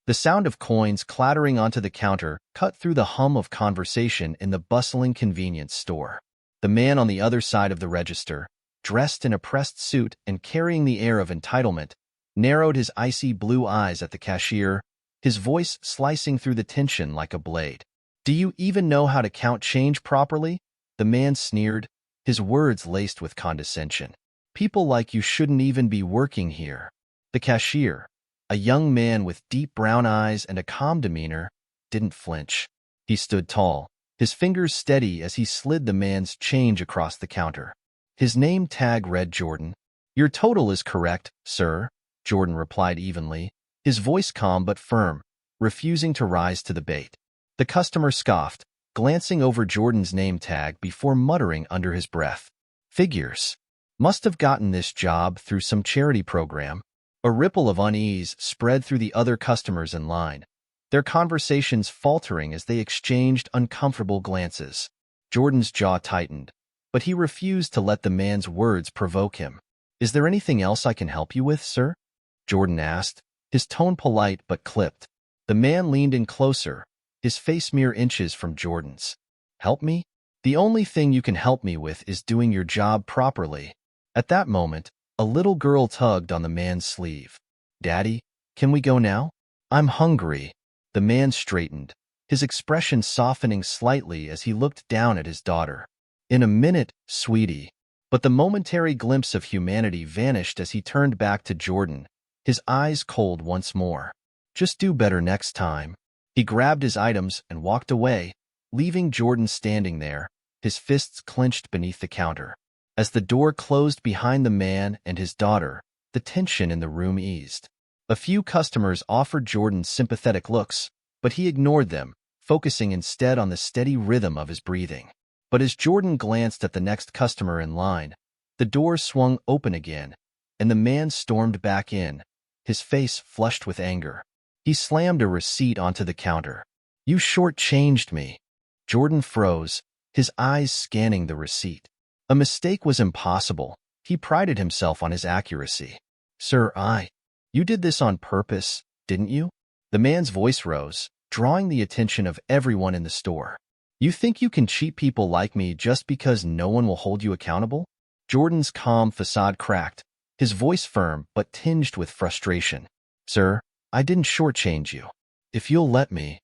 The sound of coins clattering onto the counter cut through the hum of conversation in the bustling convenience store. The man on the other side of the register, dressed in a pressed suit and carrying the air of entitlement, narrowed his icy blue eyes at the cashier, his voice slicing through the tension like a blade. "Do you even know how to count change properly?" The man sneered, his words laced with condescension. "People like you shouldn't even be working here." The cashier, a young man with deep brown eyes and a calm demeanor, didn't flinch. He stood tall, his fingers steady as he slid the man's change across the counter. His name tag read Jordan. "Your total is correct, sir," Jordan replied evenly, his voice calm but firm, refusing to rise to the bait. The customer scoffed, glancing over Jordan's name tag before muttering under his breath. "Figures. Must have gotten this job through some charity program." A ripple of unease spread through the other customers in line, their conversations faltering as they exchanged uncomfortable glances. Jordan's jaw tightened, but he refused to let the man's words provoke him. "Is there anything else I can help you with, sir?" Jordan asked, his tone polite but clipped. The man leaned in closer, his face mere inches from Jordan's. "Help me? The only thing you can help me with is doing your job properly." At that moment, a little girl tugged on the man's sleeve. "Daddy, can we go now? I'm hungry." The man straightened, his expression softening slightly as he looked down at his daughter. "In a minute, sweetie." But the momentary glimpse of humanity vanished as he turned back to Jordan, his eyes cold once more. "Just do better next time." He grabbed his items and walked away, leaving Jordan standing there, his fists clenched beneath the counter. As the door closed behind the man and his daughter, the tension in the room eased. A few customers offered Jordan sympathetic looks, but he ignored them, focusing instead on the steady rhythm of his breathing. But as Jordan glanced at the next customer in line, the door swung open again, and the man stormed back in, his face flushed with anger. He slammed a receipt onto the counter. "You shortchanged me." Jordan froze, his eyes scanning the receipt. A mistake was impossible. He prided himself on his accuracy. "Sir, You did this on purpose, didn't you?" The man's voice rose, drawing the attention of everyone in the store. "You think you can cheat people like me just because no one will hold you accountable?" Jordan's calm facade cracked, his voice firm but tinged with frustration. "Sir, I didn't shortchange you. If you'll let me."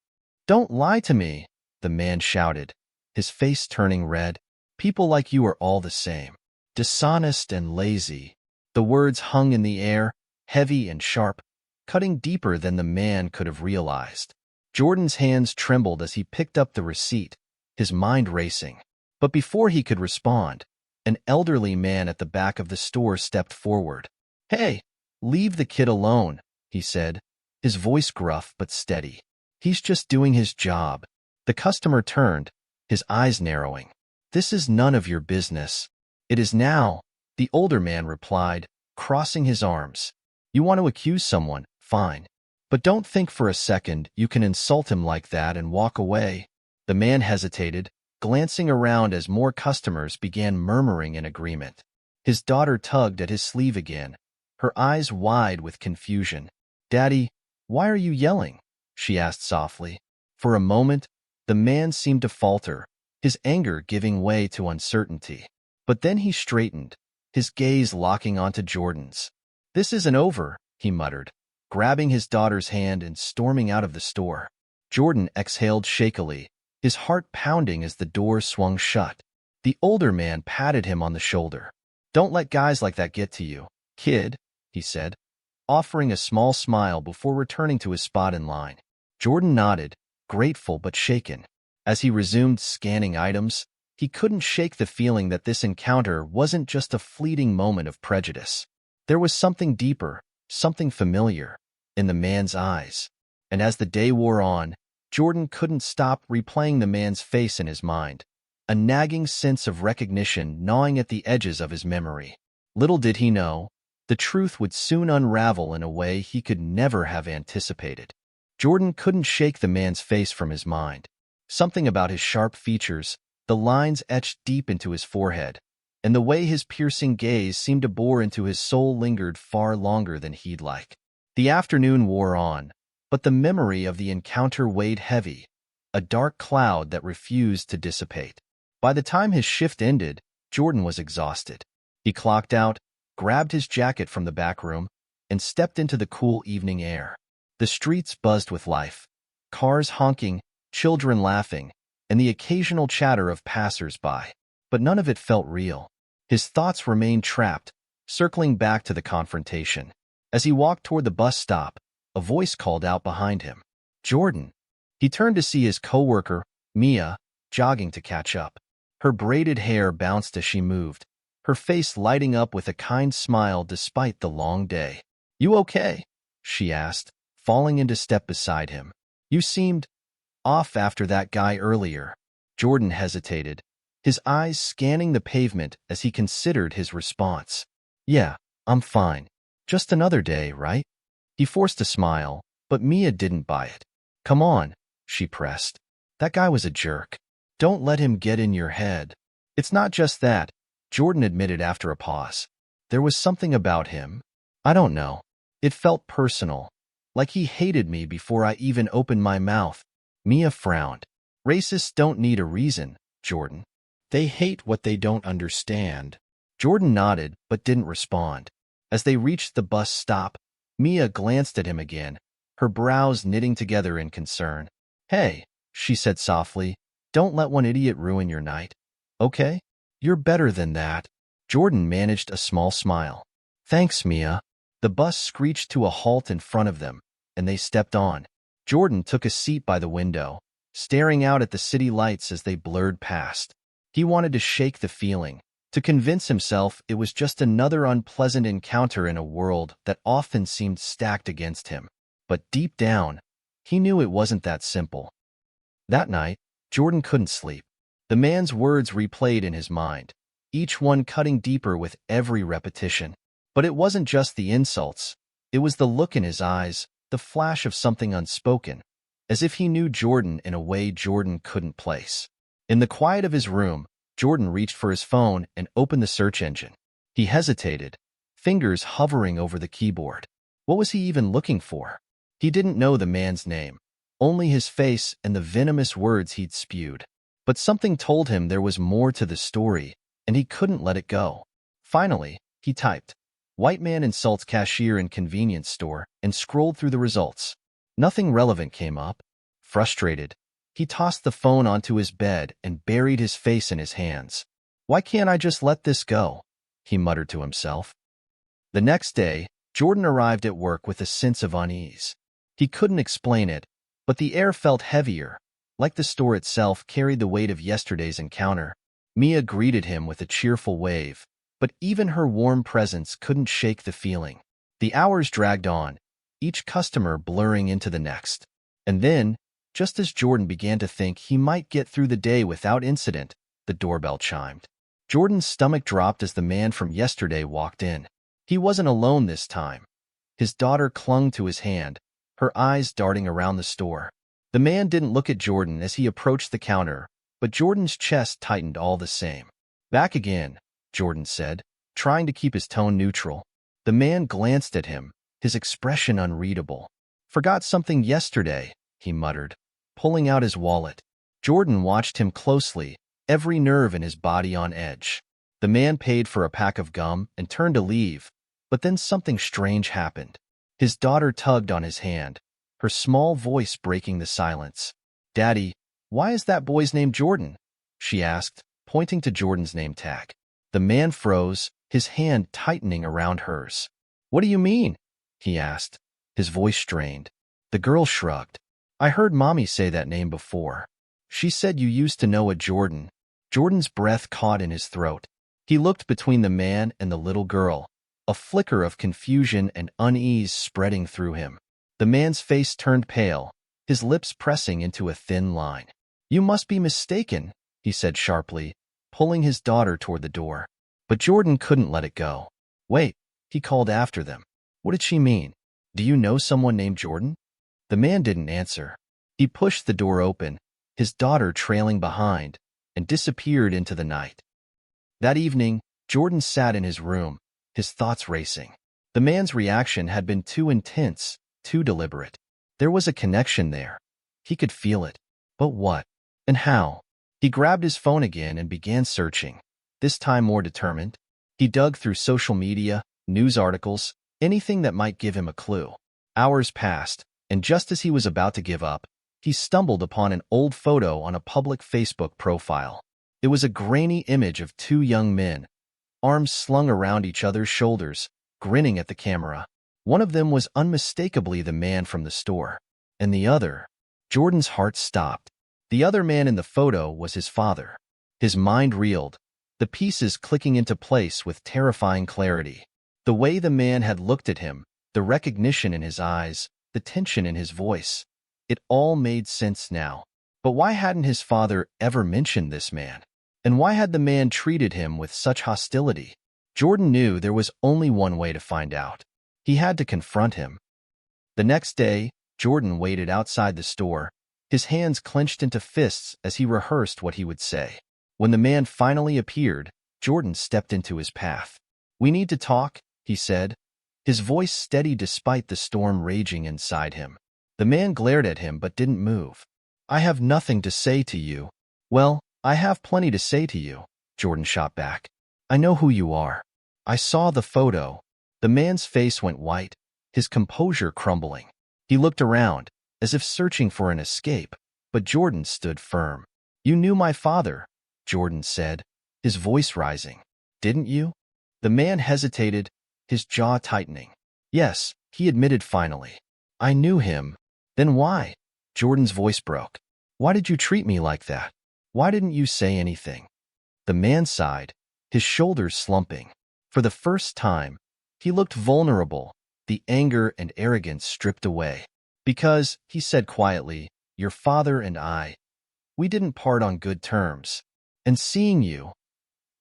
"Don't lie to me," the man shouted, his face turning red. "People like you are all the same. Dishonest and lazy." The words hung in the air, heavy and sharp, cutting deeper than the man could have realized. Jordan's hands trembled as he picked up the receipt, his mind racing. But before he could respond, an elderly man at the back of the store stepped forward. "Hey, leave the kid alone," he said, his voice gruff but steady. "He's just doing his job." The customer turned, his eyes narrowing. "This is none of your business." "It is now," the older man replied, crossing his arms. "You want to accuse someone, fine. But don't think for a second you can insult him like that and walk away." The man hesitated, glancing around as more customers began murmuring in agreement. His daughter tugged at his sleeve again, her eyes wide with confusion. "Daddy, why are you yelling?" she asked softly. For a moment, the man seemed to falter, his anger giving way to uncertainty. But then he straightened, his gaze locking onto Jordan's. "This isn't over," he muttered, grabbing his daughter's hand and storming out of the store. Jordan exhaled shakily, his heart pounding as the door swung shut. The older man patted him on the shoulder. "Don't let guys like that get to you, kid," he said, offering a small smile before returning to his spot in line. Jordan nodded, grateful but shaken. As he resumed scanning items, he couldn't shake the feeling that this encounter wasn't just a fleeting moment of prejudice. There was something deeper, something familiar, in the man's eyes. And as the day wore on, Jordan couldn't stop replaying the man's face in his mind, a nagging sense of recognition gnawing at the edges of his memory. Little did he know, the truth would soon unravel in a way he could never have anticipated. Jordan couldn't shake the man's face from his mind. Something about his sharp features, the lines etched deep into his forehead, and the way his piercing gaze seemed to bore into his soul lingered far longer than he'd like. The afternoon wore on, But the memory of the encounter weighed heavy, a dark cloud that refused to dissipate. By the time his shift ended, Jordan was exhausted. He clocked out, grabbed his jacket from the back room, and stepped into the cool evening air. The streets buzzed with life, cars honking, children laughing, and the occasional chatter of passers-by. But none of it felt real. His thoughts remained trapped, circling back to the confrontation. As he walked toward the bus stop, a voice called out behind him, "Jordan." He turned to see his coworker, Mia, jogging to catch up. Her braided hair bounced as she moved, her face lighting up with a kind smile despite the long day. "You okay?" she asked, falling into step beside him. "You seemed off after that guy earlier." Jordan hesitated, his eyes scanning the pavement as he considered his response. "Yeah, I'm fine. Just another day, right?" He forced a smile, but Mia didn't buy it. "Come on," she pressed. "That guy was a jerk. Don't let him get in your head." "It's not just that," Jordan admitted after a pause. "There was something about him. I don't know. It felt personal, like he hated me before I even opened my mouth." Mia frowned. "Racists don't need a reason, Jordan. They hate what they don't understand." Jordan nodded but didn't respond. As they reached the bus stop, Mia glanced at him again, her brows knitting together in concern. "Hey," she said softly, "don't let one idiot ruin your night, okay? You're better than that." Jordan managed a small smile. "Thanks, Mia." The bus screeched to a halt in front of them, and they stepped on. Jordan took a seat by the window, staring out at the city lights as they blurred past. He wanted to shake the feeling, to convince himself it was just another unpleasant encounter in a world that often seemed stacked against him. But deep down, he knew it wasn't that simple. That night, Jordan couldn't sleep. The man's words replayed in his mind, each one cutting deeper with every repetition. But it wasn't just the insults. It was the look in his eyes, the flash of something unspoken, as if he knew Jordan in a way Jordan couldn't place. In the quiet of his room, Jordan reached for his phone and opened the search engine. He hesitated, fingers hovering over the keyboard. What was he even looking for? He didn't know the man's name, only his face and the venomous words he'd spewed. But something told him there was more to the story, and he couldn't let it go. Finally, he typed, "White man insults cashier in convenience store," and scrolled through the results. Nothing relevant came up. Frustrated, he tossed the phone onto his bed and buried his face in his hands. "Why can't I just let this go?" he muttered to himself. The next day, Jordan arrived at work with a sense of unease. He couldn't explain it, but the air felt heavier, like the store itself carried the weight of yesterday's encounter. Mia greeted him with a cheerful wave, but even her warm presence couldn't shake the feeling. The hours dragged on, each customer blurring into the next. And then, just as Jordan began to think he might get through the day without incident, the doorbell chimed. Jordan's stomach dropped as the man from yesterday walked in. He wasn't alone this time. His daughter clung to his hand, her eyes darting around the store. The man didn't look at Jordan as he approached the counter, but Jordan's chest tightened all the same. "Back again," Jordan said, trying to keep his tone neutral. The man glanced at him, his expression unreadable. "Forgot something yesterday," he muttered, pulling out his wallet. Jordan watched him closely, every nerve in his body on edge. The man paid for a pack of gum and turned to leave, but then something strange happened. His daughter tugged on his hand, her small voice breaking the silence. "Daddy, why is that boy's name Jordan?" she asked, pointing to Jordan's name tag. The man froze, his hand tightening around hers. "What do you mean?" he asked, his voice strained. The girl shrugged. "I heard Mommy say that name before. She said you used to know a Jordan." Jordan's breath caught in his throat. He looked between the man and the little girl, a flicker of confusion and unease spreading through him. The man's face turned pale, his lips pressing into a thin line. "You must be mistaken," he said sharply, pulling his daughter toward the door. But Jordan couldn't let it go. "Wait," he called after them. "What did she mean? Do you know someone named Jordan?" The man didn't answer. He pushed the door open, his daughter trailing behind, and disappeared into the night. That evening, Jordan sat in his room, his thoughts racing. The man's reaction had been too intense, too deliberate. There was a connection there. He could feel it. But what? And how? He grabbed his phone again and began searching, this time more determined. He dug through social media, news articles, anything that might give him a clue. Hours passed, and just as he was about to give up, he stumbled upon an old photo on a public Facebook profile. It was a grainy image of two young men, arms slung around each other's shoulders, grinning at the camera. One of them was unmistakably the man from the store, and the other— Jordan's heart stopped. The other man in the photo was his father. His mind reeled, the pieces clicking into place with terrifying clarity. The way the man had looked at him, the recognition in his eyes, the tension in his voice— it all made sense now. But why hadn't his father ever mentioned this man? And why had the man treated him with such hostility? Jordan knew there was only one way to find out. He had to confront him. The next day, Jordan waited outside the store, his hands clenched into fists as he rehearsed what he would say. When the man finally appeared, Jordan stepped into his path. "We need to talk," he said, his voice steady despite the storm raging inside him. The man glared at him but didn't move. "I have nothing to say to you." "Well, I have plenty to say to you," Jordan shot back. "I know who you are. I saw the photo." The man's face went white, his composure crumbling. He looked around, as if searching for an escape, but Jordan stood firm. "You knew my father," Jordan said, his voice rising. "Didn't you?" The man hesitated, his jaw tightening. "Yes," he admitted finally. "I knew him." "Then why?" Jordan's voice broke. "Why did you treat me like that? Why didn't you say anything?" The man sighed, his shoulders slumping. For the first time, he looked vulnerable, the anger and arrogance stripped away. "Because," he said quietly, "your father and we didn't part on good terms. And seeing you,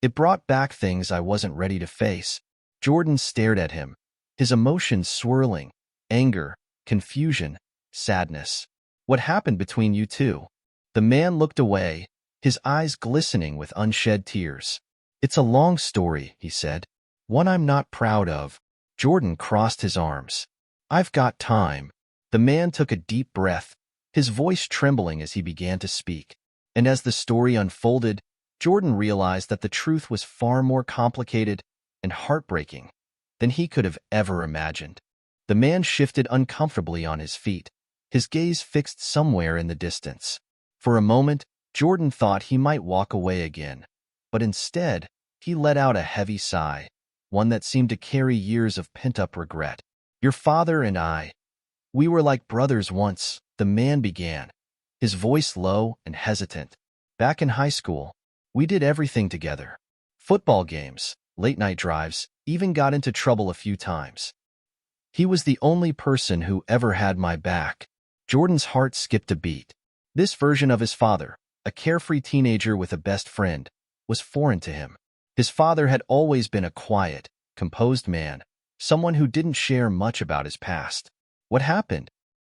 it brought back things I wasn't ready to face." Jordan stared at him, his emotions swirling— anger, confusion, sadness. "What happened between you two?" The man looked away, his eyes glistening with unshed tears. "It's a long story," he said. "One I'm not proud of." Jordan crossed his arms. "I've got time." The man took a deep breath, his voice trembling as he began to speak. And as the story unfolded, Jordan realized that the truth was far more complicated and heartbreaking than he could have ever imagined. The man shifted uncomfortably on his feet, his gaze fixed somewhere in the distance. For a moment, Jordan thought he might walk away again, but instead, he let out a heavy sigh, one that seemed to carry years of pent-up regret. "Your father and we were like brothers once," the man began, his voice low and hesitant. "Back in high school, we did everything together. Football games, late-night drives, even got into trouble a few times. He was the only person who ever had my back." Jordan's heart skipped a beat. This version of his father, a carefree teenager with a best friend, was foreign to him. His father had always been a quiet, composed man, someone who didn't share much about his past. "What happened?"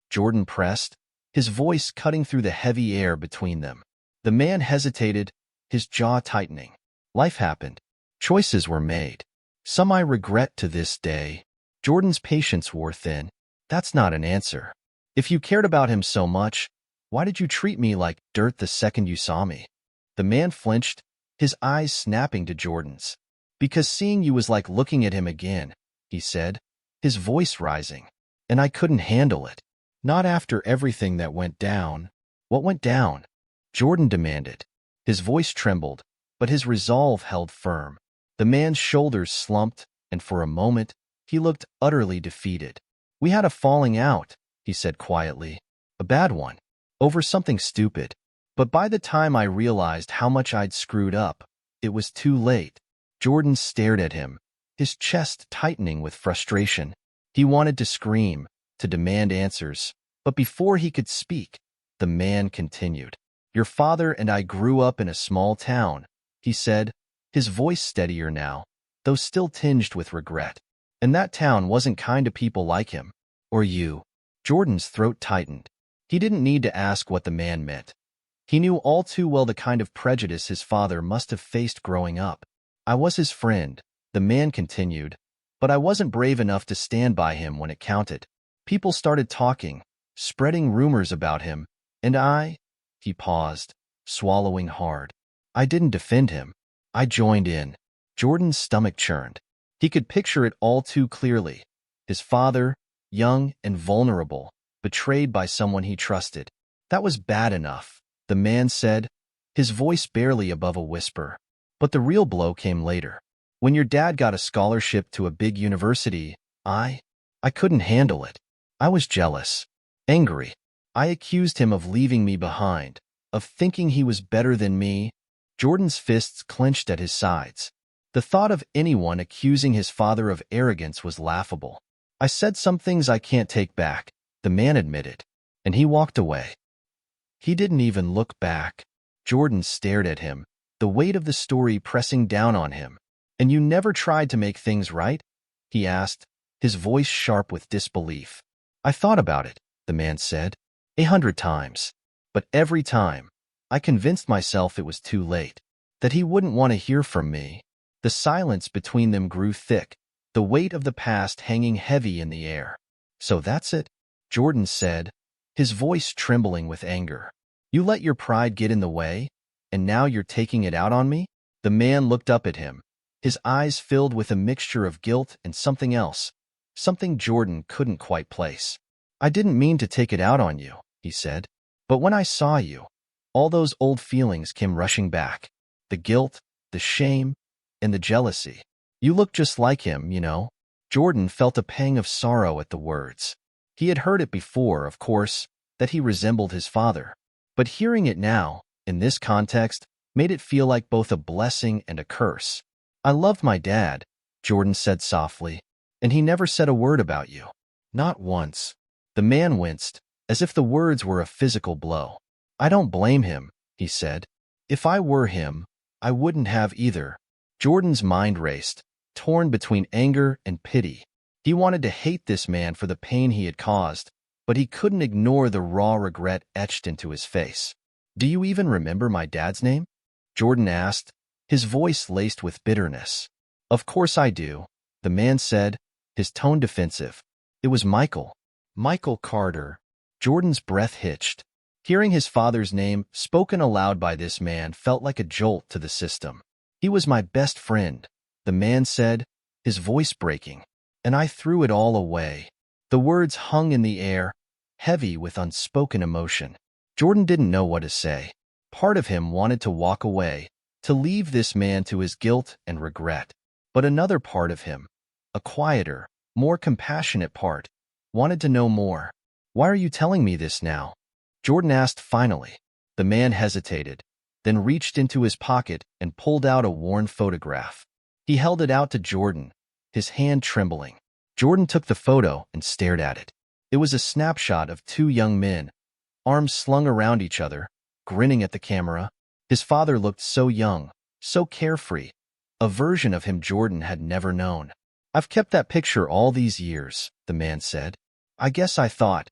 Jordan pressed, his voice cutting through the heavy air between them. The man hesitated, his jaw tightening. "Life happened. Choices were made. Some I regret to this day." Jordan's patience wore thin. "That's not an answer. If you cared about him so much, why did you treat me like dirt the second you saw me?" The man flinched, his eyes snapping to Jordan's. "Because seeing you was like looking at him again," he said, his voice rising. "And I couldn't handle it. Not after everything that went down." "What went down?" Jordan demanded. His voice trembled, but his resolve held firm. The man's shoulders slumped, and for a moment, he looked utterly defeated. "We had a falling out," he said quietly. "A bad one. Over something stupid. But by the time I realized how much I'd screwed up, it was too late." Jordan stared at him, his chest tightening with frustration. He wanted to scream, to demand answers, but before he could speak, the man continued. "Your father and I grew up in a small town," he said, his voice steadier now, though still tinged with regret. "And that town wasn't kind to people like him. Or you." Jordan's throat tightened. He didn't need to ask what the man meant. He knew all too well the kind of prejudice his father must have faced growing up. "I was his friend," the man continued, "but I wasn't brave enough to stand by him when it counted. People started talking, spreading rumors about him, and he paused, swallowing hard. I didn't defend him. I joined in. Jordan's stomach churned. He could picture it all too clearly. His father, young and vulnerable, betrayed by someone he trusted. That was bad enough, the man said, his voice barely above a whisper. But the real blow came later. When your dad got a scholarship to a big university, I couldn't handle it. I was jealous, angry. I accused him of leaving me behind, of thinking he was better than me. Jordan's fists clenched at his sides. The thought of anyone accusing his father of arrogance was laughable. I said some things I can't take back, the man admitted, and he walked away. He didn't even look back. Jordan stared at him, the weight of the story pressing down on him. And you never tried to make things right? He asked, his voice sharp with disbelief. I thought about it, the man said, 100 times. But every time, I convinced myself it was too late, that he wouldn't want to hear from me. The silence between them grew thick, the weight of the past hanging heavy in the air. So that's it, Jordan said, his voice trembling with anger. You let your pride get in the way, and now you're taking it out on me? The man looked up at him, his eyes filled with a mixture of guilt and something else, something Jordan couldn't quite place. I didn't mean to take it out on you, he said. But when I saw you, all those old feelings came rushing back. The guilt, the shame, and the jealousy. You look just like him, you know. Jordan felt a pang of sorrow at the words. He had heard it before, of course, that he resembled his father. But hearing it now, in this context, made it feel like both a blessing and a curse. I loved my dad, Jordan said softly, and he never said a word about you. Not once. The man winced, as if the words were a physical blow. I don't blame him, he said. If I were him, I wouldn't have either. Jordan's mind raced, torn between anger and pity. He wanted to hate this man for the pain he had caused, but he couldn't ignore the raw regret etched into his face. Do you even remember my dad's name? Jordan asked, his voice laced with bitterness. Of course I do, the man said, his tone defensive. It was Michael. Michael Carter. Jordan's breath hitched. Hearing his father's name spoken aloud by this man felt like a jolt to the system. He was my best friend, the man said, his voice breaking, and I threw it all away. The words hung in the air, heavy with unspoken emotion. Jordan didn't know what to say. Part of him wanted to walk away, to leave this man to his guilt and regret. But another part of him, a quieter, more compassionate part, wanted to know more. Why are you telling me this now? Jordan asked finally. The man hesitated, then reached into his pocket and pulled out a worn photograph. He held it out to Jordan, his hand trembling. Jordan took the photo and stared at it. It was a snapshot of two young men, arms slung around each other, grinning at the camera. His father looked so young, so carefree, a version of him Jordan had never known. I've kept that picture all these years, the man said. I guess I thought,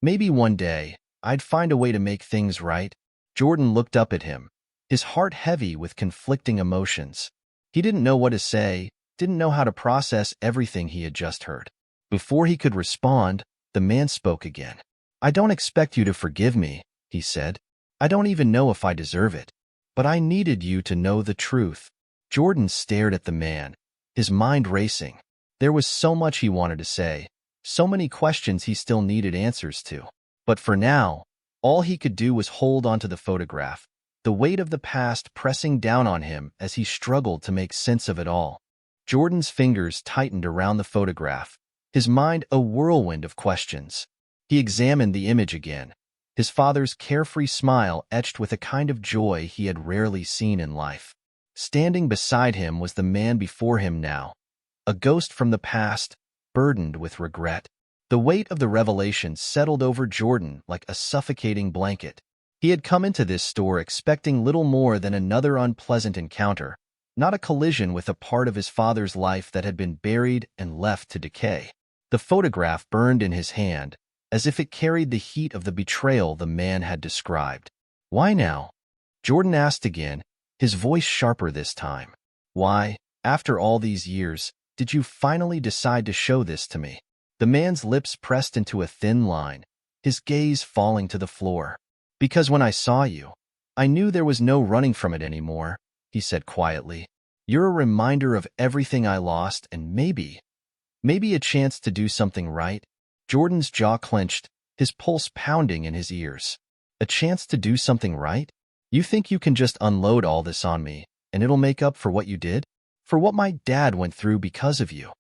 maybe one day, I'd find a way to make things right. Jordan looked up at him, his heart heavy with conflicting emotions. He didn't know what to say, didn't know how to process everything he had just heard. Before he could respond, the man spoke again. I don't expect you to forgive me, he said. I don't even know if I deserve it. But I needed you to know the truth. Jordan stared at the man, his mind racing. There was so much he wanted to say, so many questions he still needed answers to. But for now, all he could do was hold onto the photograph, the weight of the past pressing down on him as he struggled to make sense of it all. Jordan's fingers tightened around the photograph, his mind a whirlwind of questions. He examined the image again, his father's carefree smile etched with a kind of joy he had rarely seen in life. Standing beside him was the man before him now, a ghost from the past, burdened with regret. The weight of the revelation settled over Jordan like a suffocating blanket. He had come into this store expecting little more than another unpleasant encounter, not a collision with a part of his father's life that had been buried and left to decay. The photograph burned in his hand, as if it carried the heat of the betrayal the man had described. Why now? Jordan asked again, his voice sharper this time. Why, after all these years, did you finally decide to show this to me? The man's lips pressed into a thin line, his gaze falling to the floor. "Because when I saw you, I knew there was no running from it anymore," he said quietly. "You're a reminder of everything I lost and maybe a chance to do something right." Jordan's jaw clenched, his pulse pounding in his ears. "A chance to do something right? You think you can just unload all this on me, and it'll make up for what you did? For what my dad went through because of you?"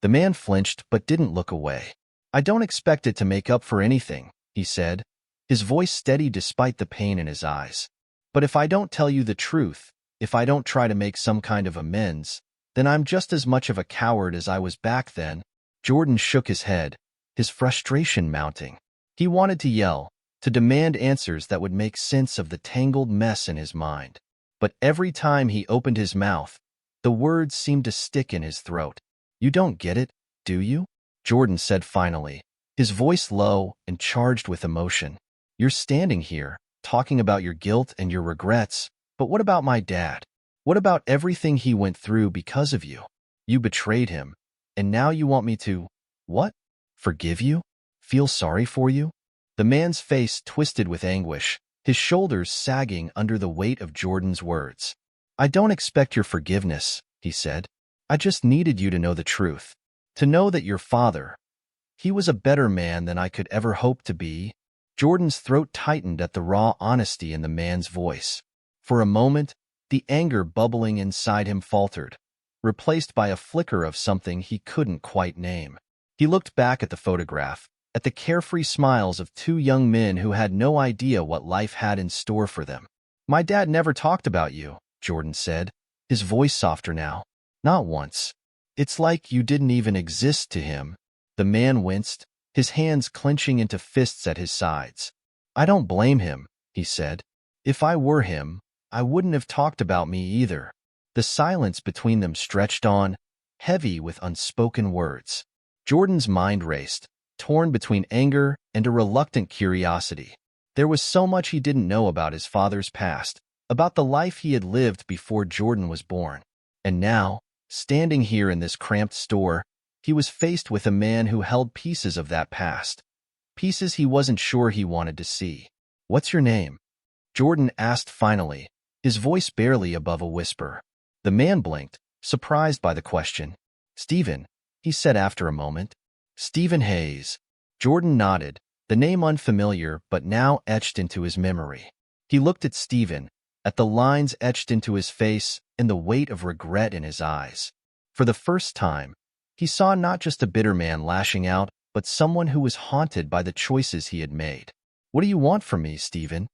The man flinched but didn't look away. "I don't expect it to make up for anything," he said, his voice steady despite the pain in his eyes. "But if I don't tell you the truth, if I don't try to make some kind of amends, then I'm just as much of a coward as I was back then." Jordan shook his head, his frustration mounting. He wanted to yell, to demand answers that would make sense of the tangled mess in his mind. But every time he opened his mouth, the words seemed to stick in his throat. "You don't get it, do you?" Jordan said finally, his voice low and charged with emotion. "You're standing here, talking about your guilt and your regrets, but what about my dad? What about everything he went through because of you? You betrayed him, and now you want me to, what? Forgive you? Feel sorry for you?" The man's face twisted with anguish, his shoulders sagging under the weight of Jordan's words. "I don't expect your forgiveness," he said. "I just needed you to know the truth. To know that your father, he was a better man than I could ever hope to be." Jordan's throat tightened at the raw honesty in the man's voice. For a moment, the anger bubbling inside him faltered, replaced by a flicker of something he couldn't quite name. He looked back at the photograph, at the carefree smiles of two young men who had no idea what life had in store for them. "My dad never talked about you," Jordan said, his voice softer now. "Not once. It's like you didn't even exist to him." The man winced, his hands clenching into fists at his sides. "I don't blame him," he said. "If I were him, I wouldn't have talked about me either." The silence between them stretched on, heavy with unspoken words. Jordan's mind raced, torn between anger and a reluctant curiosity. There was so much he didn't know about his father's past, about the life he had lived before Jordan was born. And now, standing here in this cramped store, he was faced with a man who held pieces of that past, pieces he wasn't sure he wanted to see. "What's your name?" Jordan asked finally, his voice barely above a whisper. The man blinked, surprised by the question. "Stephen," he said after a moment. "Stephen Hayes." Jordan nodded, the name unfamiliar but now etched into his memory. He looked at Stephen, at the lines etched into his face and the weight of regret in his eyes. For the first time, he saw not just a bitter man lashing out, but someone who was haunted by the choices he had made. "What do you want from me, Stephen?"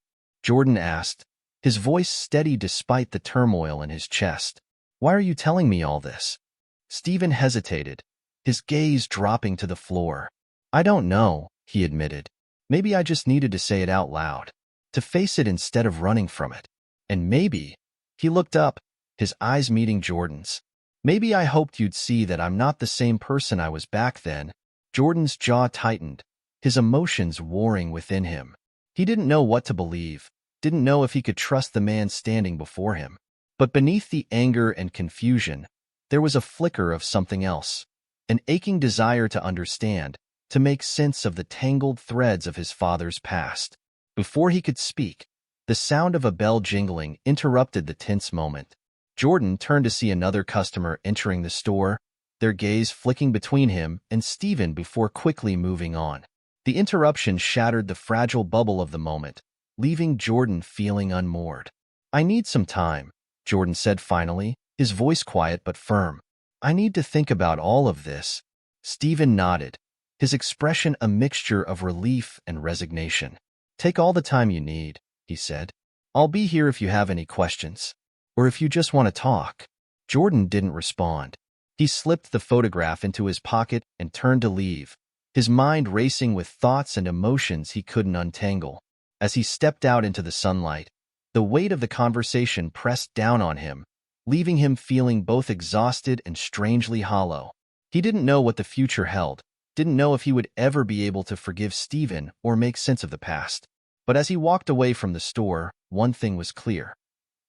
Jordan asked, his voice steady despite the turmoil in his chest. "Why are you telling me all this?" Stephen hesitated, his gaze dropping to the floor. "I don't know," he admitted. "Maybe I just needed to say it out loud, to face it instead of running from it. And maybe," he looked up, his eyes meeting Jordan's, "maybe I hoped you'd see that I'm not the same person I was back then." Jordan's jaw tightened, his emotions warring within him. He didn't know what to believe, didn't know if he could trust the man standing before him. But beneath the anger and confusion, there was a flicker of something else, an aching desire to understand, to make sense of the tangled threads of his father's past. Before he could speak, the sound of a bell jingling interrupted the tense moment. Jordan turned to see another customer entering the store, their gaze flicking between him and Stephen before quickly moving on. The interruption shattered the fragile bubble of the moment, leaving Jordan feeling unmoored. "I need some time," Jordan said finally, his voice quiet but firm. "I need to think about all of this." Stephen nodded, his expression a mixture of relief and resignation. "Take all the time you need," he said. "I'll be here if you have any questions. Or if you just want to talk." Jordan didn't respond. He slipped the photograph into his pocket and turned to leave, his mind racing with thoughts and emotions he couldn't untangle. As he stepped out into the sunlight, the weight of the conversation pressed down on him, leaving him feeling both exhausted and strangely hollow. He didn't know what the future held, didn't know if he would ever be able to forgive Stephen or make sense of the past. But as he walked away from the store, one thing was clear.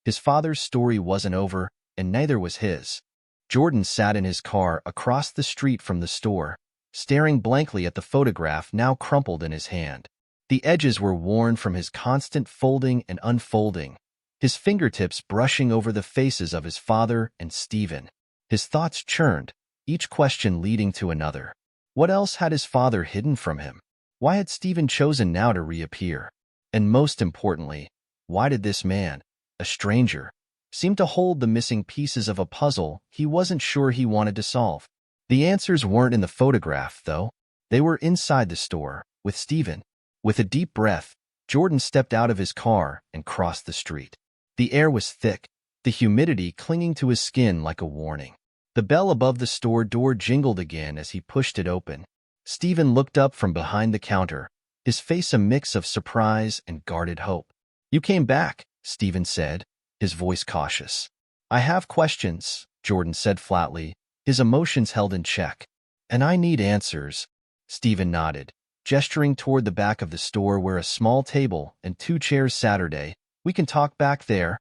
His father's story wasn't over, and neither was his. Jordan sat in his car across the street from the store, staring blankly at the photograph now crumpled in his hand. The edges were worn from his constant folding and unfolding, his fingertips brushing over the faces of his father and Stephen. His thoughts churned, each question leading to another. What else had his father hidden from him? Why had Stephen chosen now to reappear? And most importantly, why did this man, a stranger, seem to hold the missing pieces of a puzzle he wasn't sure he wanted to solve? The answers weren't in the photograph, though. They were inside the store, with Stephen. With a deep breath, Jordan stepped out of his car and crossed the street. The air was thick, the humidity clinging to his skin like a warning. The bell above the store door jingled again as he pushed it open. Stephen looked up from behind the counter, his face a mix of surprise and guarded hope. "You came back," Stephen said, his voice cautious. "I have questions," Jordan said flatly, his emotions held in check. "And I need answers." Stephen nodded, gesturing toward the back of the store where a small table and 2 chairs Saturday. "We can talk back there."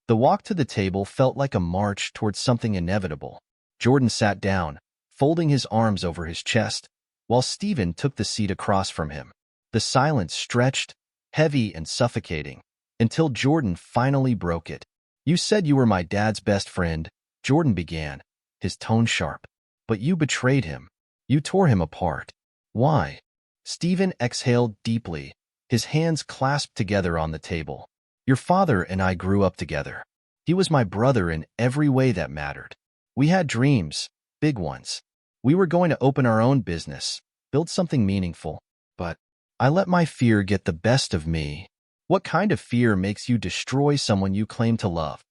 The walk to the table felt like a march towards something inevitable. Jordan sat down, folding his arms over his chest, while Stephen took the seat across from him. The silence stretched, heavy and suffocating, until Jordan finally broke it. "You said you were my dad's best friend," Jordan began, his tone sharp. "But you betrayed him. You tore him apart. Why?" Stephen exhaled deeply, his hands clasped together on the table. "Your father and I grew up together. He was my brother in every way that mattered. We had dreams, big ones. We were going to open our own business, build something meaningful. But I let my fear get the best of me." "What kind of fear makes you destroy someone you claim to love?"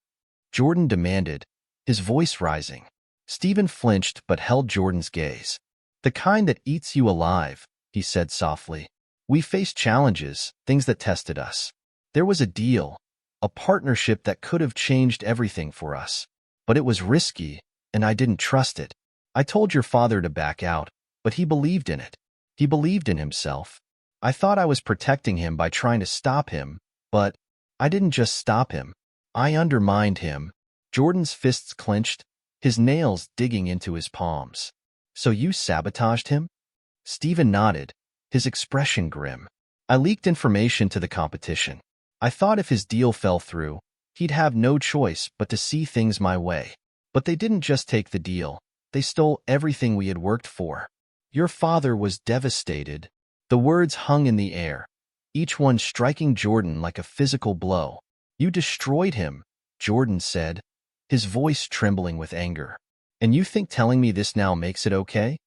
Jordan demanded, his voice rising. Stephen flinched but held Jordan's gaze. "The kind that eats you alive," he said softly. "We faced challenges, things that tested us. There was a deal, a partnership that could have changed everything for us. But it was risky, and I didn't trust it. I told your father to back out, but he believed in it. He believed in himself. I thought I was protecting him by trying to stop him, but I didn't just stop him. I undermined him." Jordan's fists clenched, his nails digging into his palms. "So you sabotaged him?" Stephen nodded, his expression grim. "I leaked information to the competition. I thought if his deal fell through, he'd have no choice but to see things my way. But they didn't just take the deal. They stole everything we had worked for." Your father was devastated. The words hung in the air, each one striking Jordan like a physical blow. "You destroyed him," Jordan said, his voice trembling with anger. "And you think telling me this now makes it okay?"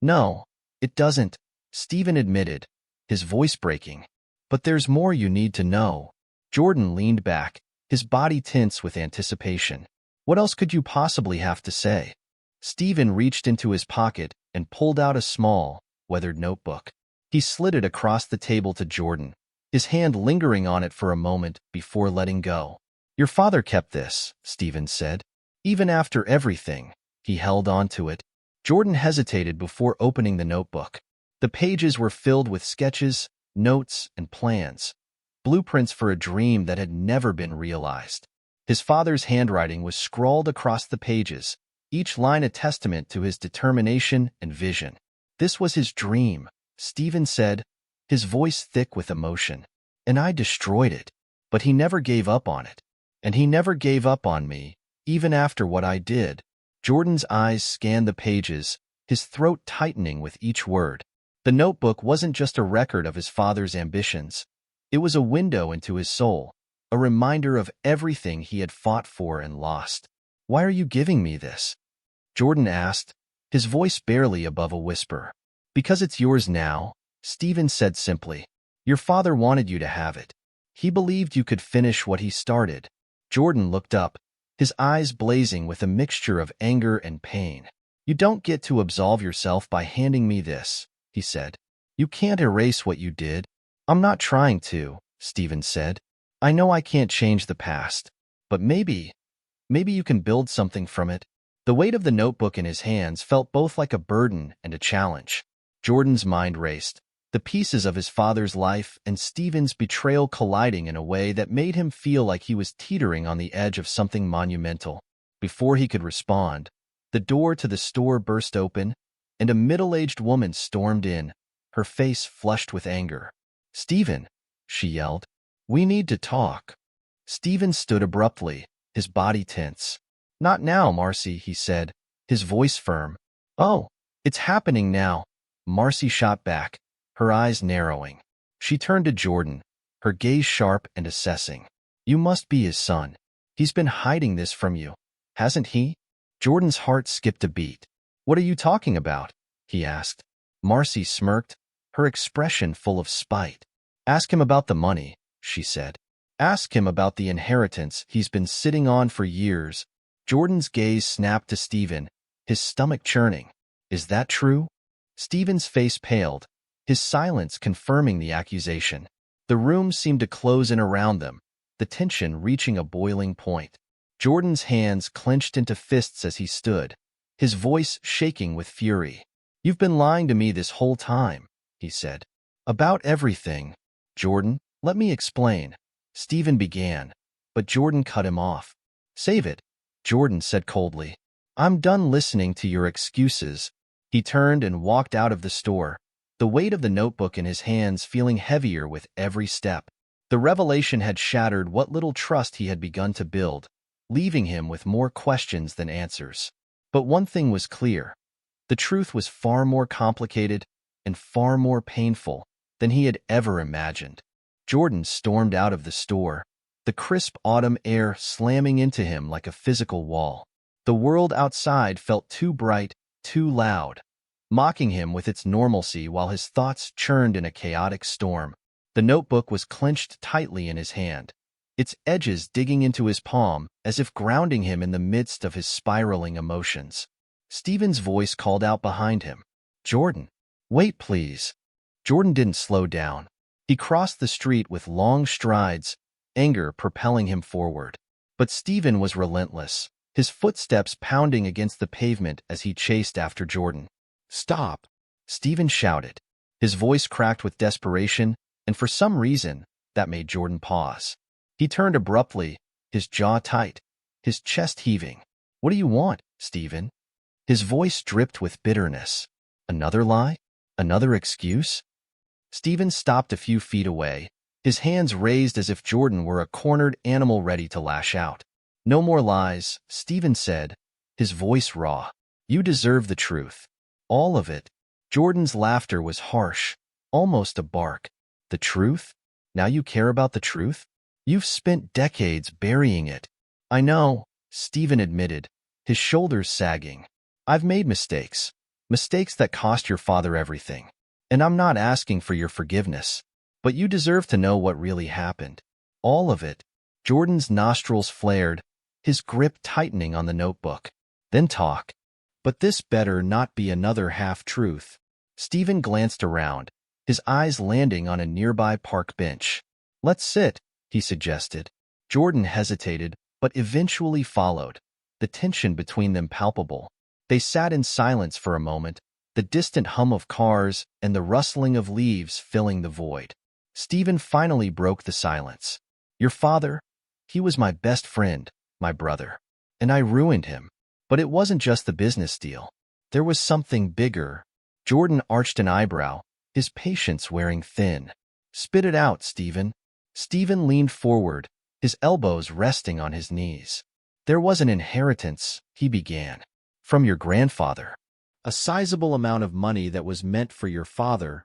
"No, it doesn't," Stephen admitted, his voice breaking. "But there's more you need to know." Jordan leaned back, his body tense with anticipation. "What else could you possibly have to say?" Stephen reached into his pocket and pulled out a small, weathered notebook. He slid it across the table to Jordan, his hand lingering on it for a moment before letting go. "Your father kept this," Stephen said. "Even after everything, he held on to it." Jordan hesitated before opening the notebook. The pages were filled with sketches, notes, and plans, blueprints for a dream that had never been realized. His father's handwriting was scrawled across the pages, each line a testament to his determination and vision. "This was his dream," Stephen said, his voice thick with emotion. "And I destroyed it. But he never gave up on it. And he never gave up on me, even after what I did." Jordan's eyes scanned the pages, his throat tightening with each word. The notebook wasn't just a record of his father's ambitions. It was a window into his soul, a reminder of everything he had fought for and lost. "Why are you giving me this?" Jordan asked, his voice barely above a whisper. "Because it's yours now," Stephen said simply. "Your father wanted you to have it. He believed you could finish what he started." Jordan looked up, his eyes blazing with a mixture of anger and pain. "You don't get to absolve yourself by handing me this," he said. "You can't erase what you did." "I'm not trying to," Stephen said. "I know I can't change the past, but maybe you can build something from it." The weight of the notebook in his hands felt both like a burden and a challenge. Jordan's mind raced, the pieces of his father's life and Stephen's betrayal colliding in a way that made him feel like he was teetering on the edge of something monumental. Before he could respond, the door to the store burst open, and a middle-aged woman stormed in, her face flushed with anger. "Stephen," she yelled. "We need to talk." Stephen stood abruptly, his body tense. "Not now, Marcy," he said, his voice firm. "Oh, it's happening now," Marcy shot back, her eyes narrowing. She turned to Jordan, her gaze sharp and assessing. "You must be his son. He's been hiding this from you, hasn't he?" Jordan's heart skipped a beat. "What are you talking about?" he asked. Marcy smirked, her expression full of spite. "Ask him about the money," she said. "Ask him about the inheritance he's been sitting on for years." Jordan's gaze snapped to Stephen, his stomach churning. "Is that true?" Stephen's face paled, his silence confirming the accusation. The room seemed to close in around them, the tension reaching a boiling point. Jordan's hands clenched into fists as he stood, his voice shaking with fury. "You've been lying to me this whole time," he said. "About everything." "Jordan, let me explain," Stephen began, but Jordan cut him off. "Save it," Jordan said coldly. "I'm done listening to your excuses." He turned and walked out of the store, the weight of the notebook in his hands feeling heavier with every step. The revelation had shattered what little trust he had begun to build, leaving him with more questions than answers. But one thing was clear. The truth was far more complicated and far more painful than he had ever imagined. Jordan stormed out of the store, the crisp autumn air slamming into him like a physical wall. The world outside felt too bright, too loud, mocking him with its normalcy while his thoughts churned in a chaotic storm. The notebook was clenched tightly in his hand, its edges digging into his palm as if grounding him in the midst of his spiraling emotions. Stephen's voice called out behind him, "Jordan, wait please." Jordan didn't slow down. He crossed the street with long strides, anger propelling him forward. But Stephen was relentless, his footsteps pounding against the pavement as he chased after Jordan. "Stop!" Stephen shouted. His voice cracked with desperation, and for some reason, that made Jordan pause. He turned abruptly, his jaw tight, his chest heaving. "What do you want, Stephen?" His voice dripped with bitterness. "Another lie? Another excuse?" Stephen stopped a few feet away, his hands raised as if Jordan were a cornered animal ready to lash out. "No more lies," Stephen said, his voice raw. "You deserve the truth. All of it." Jordan's laughter was harsh, almost a bark. "The truth? Now you care about the truth? You've spent decades burying it." "I know," Stephen admitted, his shoulders sagging. "I've made mistakes. Mistakes that cost your father everything. And I'm not asking for your forgiveness. But you deserve to know what really happened. All of it." Jordan's nostrils flared, his grip tightening on the notebook. "Then talk. But this better not be another half-truth." Stephen glanced around, his eyes landing on a nearby park bench. "Let's sit," he suggested. Jordan hesitated, but eventually followed, the tension between them palpable. They sat in silence for a moment, the distant hum of cars and the rustling of leaves filling the void. Stephen finally broke the silence. "Your father? He was my best friend, my brother. And I ruined him. But it wasn't just the business deal. There was something bigger." Jordan arched an eyebrow, his patience wearing thin. "Spit it out, Stephen." Stephen leaned forward, his elbows resting on his knees. "There was an inheritance," he began. "From your grandfather. A sizable amount of money that was meant for your father,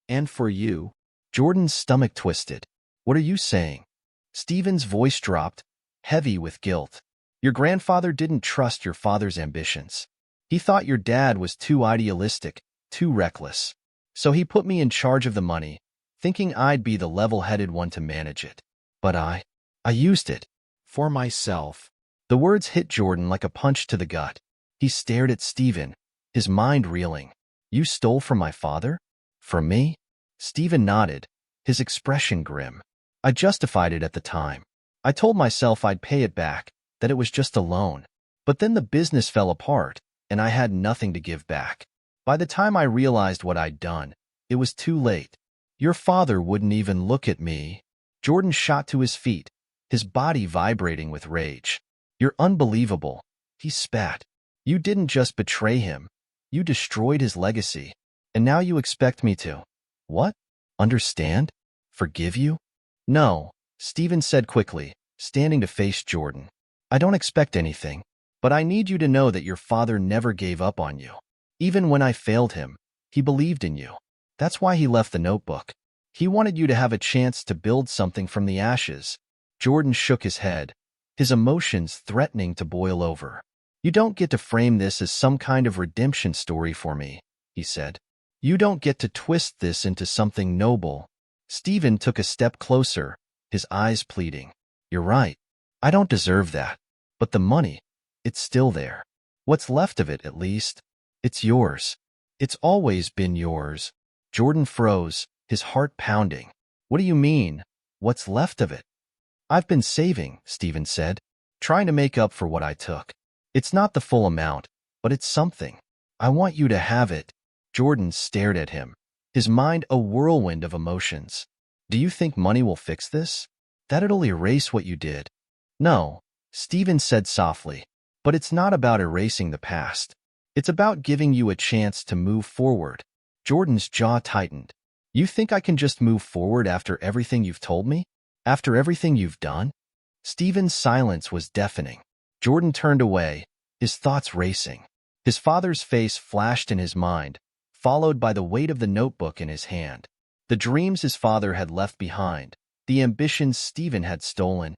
and for you." Jordan's stomach twisted. "What are you saying?" Stephen's voice dropped, heavy with guilt. "Your grandfather didn't trust your father's ambitions. He thought your dad was too idealistic, too reckless. So he put me in charge of the money, thinking I'd be the level-headed one to manage it. But I used it. For myself." The words hit Jordan like a punch to the gut. He stared at Stephen, his mind reeling. "You stole from my father? From me?" Stephen nodded, his expression grim. "I justified it at the time. I told myself I'd pay it back, that it was just a loan. But then the business fell apart, and I had nothing to give back. By the time I realized what I'd done, it was too late. Your father wouldn't even look at me." Jordan shot to his feet, his body vibrating with rage. "You're unbelievable," he spat. "You didn't just betray him. You destroyed his legacy. And now you expect me to, what? Understand?" Forgive you? No, Stephen said quickly, standing to face Jordan. I don't expect anything, but I need you to know that your father never gave up on you. Even when I failed him, he believed in you. That's why he left the notebook. He wanted you to have a chance to build something from the ashes. Jordan shook his head, his emotions threatening to boil over. You don't get to frame this as some kind of redemption story for me, he said. You don't get to twist this into something noble. Stephen took a step closer, his eyes pleading. You're right. I don't deserve that. But the money, it's still there. What's left of it, at least. It's yours. It's always been yours. Jordan froze, his heart pounding. What do you mean? What's left of it? I've been saving, Stephen said, trying to make up for what I took. It's not the full amount, but it's something. I want you to have it. Jordan stared at him, his mind a whirlwind of emotions. Do you think money will fix this? That it'll erase what you did? No, Stephen said softly, but it's not about erasing the past. It's about giving you a chance to move forward. Jordan's jaw tightened. You think I can just move forward after everything you've told me? After everything you've done? Stephen's silence was deafening. Jordan turned away, his thoughts racing. His father's face flashed in his mind, followed by the weight of the notebook in his hand. The dreams his father had left behind, the ambitions Stephen had stolen.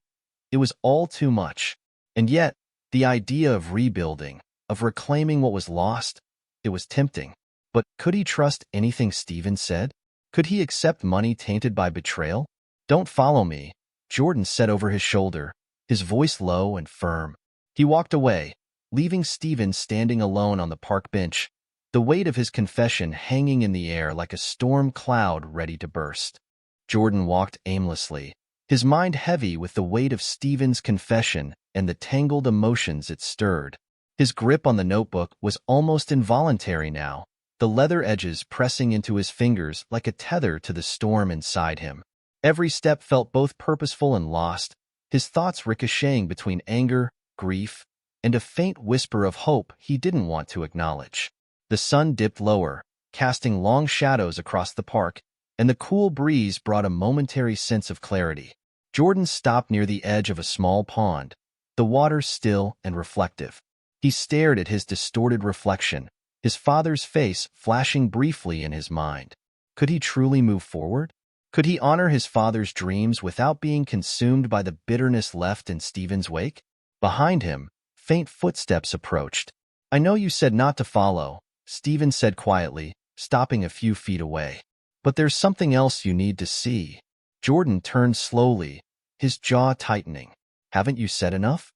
It was all too much. And yet, the idea of rebuilding, of reclaiming what was lost, it was tempting. But could he trust anything Stephen said? Could he accept money tainted by betrayal? Don't follow me, Jordan said over his shoulder, his voice low and firm. He walked away, leaving Stephen standing alone on the park bench, the weight of his confession hanging in the air like a storm cloud ready to burst. Jordan walked aimlessly, his mind heavy with the weight of Stephen's confession and the tangled emotions it stirred. His grip on the notebook was almost involuntary now, the leather edges pressing into his fingers like a tether to the storm inside him. Every step felt both purposeful and lost, his thoughts ricocheting between anger, grief, and a faint whisper of hope he didn't want to acknowledge. The sun dipped lower, casting long shadows across the park, and the cool breeze brought a momentary sense of clarity. Jordan stopped near the edge of a small pond, the water still and reflective. He stared at his distorted reflection, his father's face flashing briefly in his mind. Could he truly move forward? Could he honor his father's dreams without being consumed by the bitterness left in Stephen's wake? Behind him, faint footsteps approached. I know you said not to follow, Stephen said quietly, stopping a few feet away. But there's something else you need to see. Jordan turned slowly, his jaw tightening. Haven't you said enough?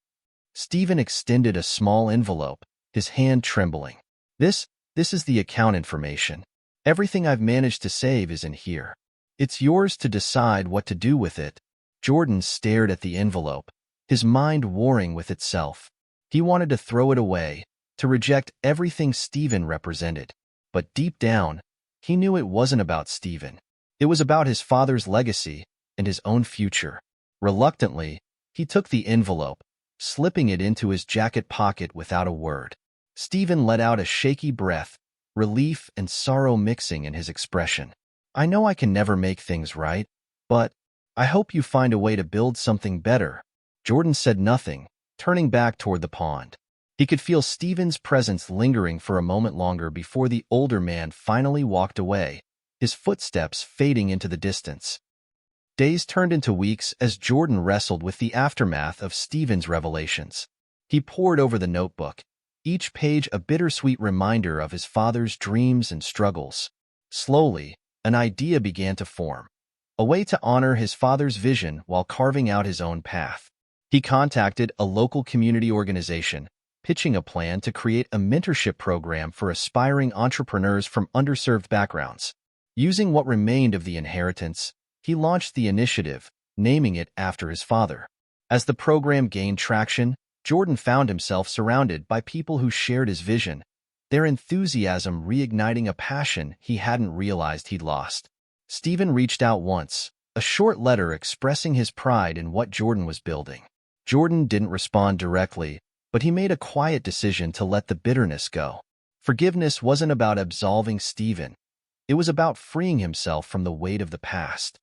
Stephen extended a small envelope, his hand trembling. This is the account information. Everything I've managed to save is in here. It's yours to decide what to do with it. Jordan stared at the envelope, his mind warring with itself. He wanted to throw it away, to reject everything Stephen represented. But deep down, he knew it wasn't about Stephen. It was about his father's legacy and his own future. Reluctantly, he took the envelope, slipping it into his jacket pocket without a word. Stephen let out a shaky breath, relief and sorrow mixing in his expression. I know I can never make things right, but I hope you find a way to build something better. Jordan said nothing, turning back toward the pond. He could feel Stephen's presence lingering for a moment longer before the older man finally walked away, his footsteps fading into the distance. Days turned into weeks as Jordan wrestled with the aftermath of Stephen's revelations. He pored over the notebook, each page a bittersweet reminder of his father's dreams and struggles. Slowly, an idea began to form, a way to honor his father's vision while carving out his own path. He contacted a local community organization, pitching a plan to create a mentorship program for aspiring entrepreneurs from underserved backgrounds. Using what remained of the inheritance, he launched the initiative, naming it after his father. As the program gained traction, Jordan found himself surrounded by people who shared his vision, their enthusiasm reigniting a passion he hadn't realized he'd lost. Stephen reached out once, a short letter expressing his pride in what Jordan was building. Jordan didn't respond directly, but he made a quiet decision to let the bitterness go. Forgiveness wasn't about absolving Stephen. It was about freeing himself from the weight of the past.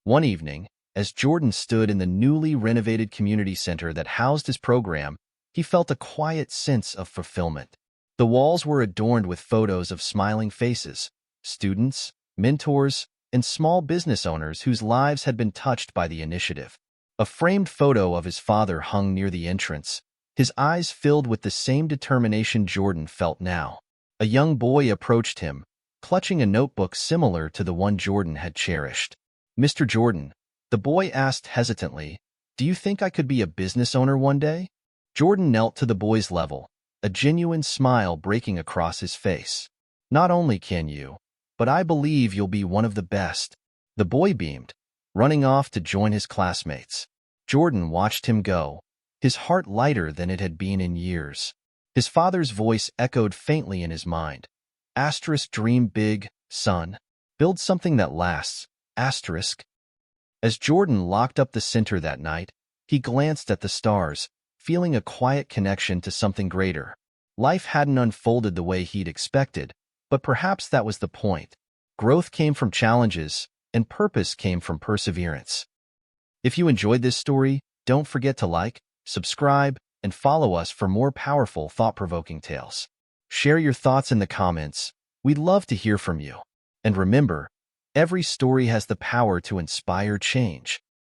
One evening, as Jordan stood in the newly renovated community center that housed his program, he felt a quiet sense of fulfillment. The walls were adorned with photos of smiling faces, students, mentors, and small business owners whose lives had been touched by the initiative. A framed photo of his father hung near the entrance, his eyes filled with the same determination Jordan felt now. A young boy approached him, clutching a notebook similar to the one Jordan had cherished. "Mr. Jordan," the boy asked hesitantly, "do you think I could be a business owner one day?" Jordan knelt to the boy's level, a genuine smile breaking across his face. "Not only can you, but I believe you'll be one of the best." The boy beamed, running off to join his classmates. Jordan watched him go, his heart lighter than it had been in years. His father's voice echoed faintly in his mind. Asterisk, dream big, son. Build something that lasts. Asterisk. As Jordan locked up the center that night, he glanced at the stars, feeling a quiet connection to something greater. Life hadn't unfolded the way he'd expected, but perhaps that was the point. Growth came from challenges, and purpose came from perseverance. If you enjoyed this story, don't forget to like, subscribe, and follow us for more powerful, thought-provoking tales. Share your thoughts in the comments. We'd love to hear from you. And remember, every story has the power to inspire change.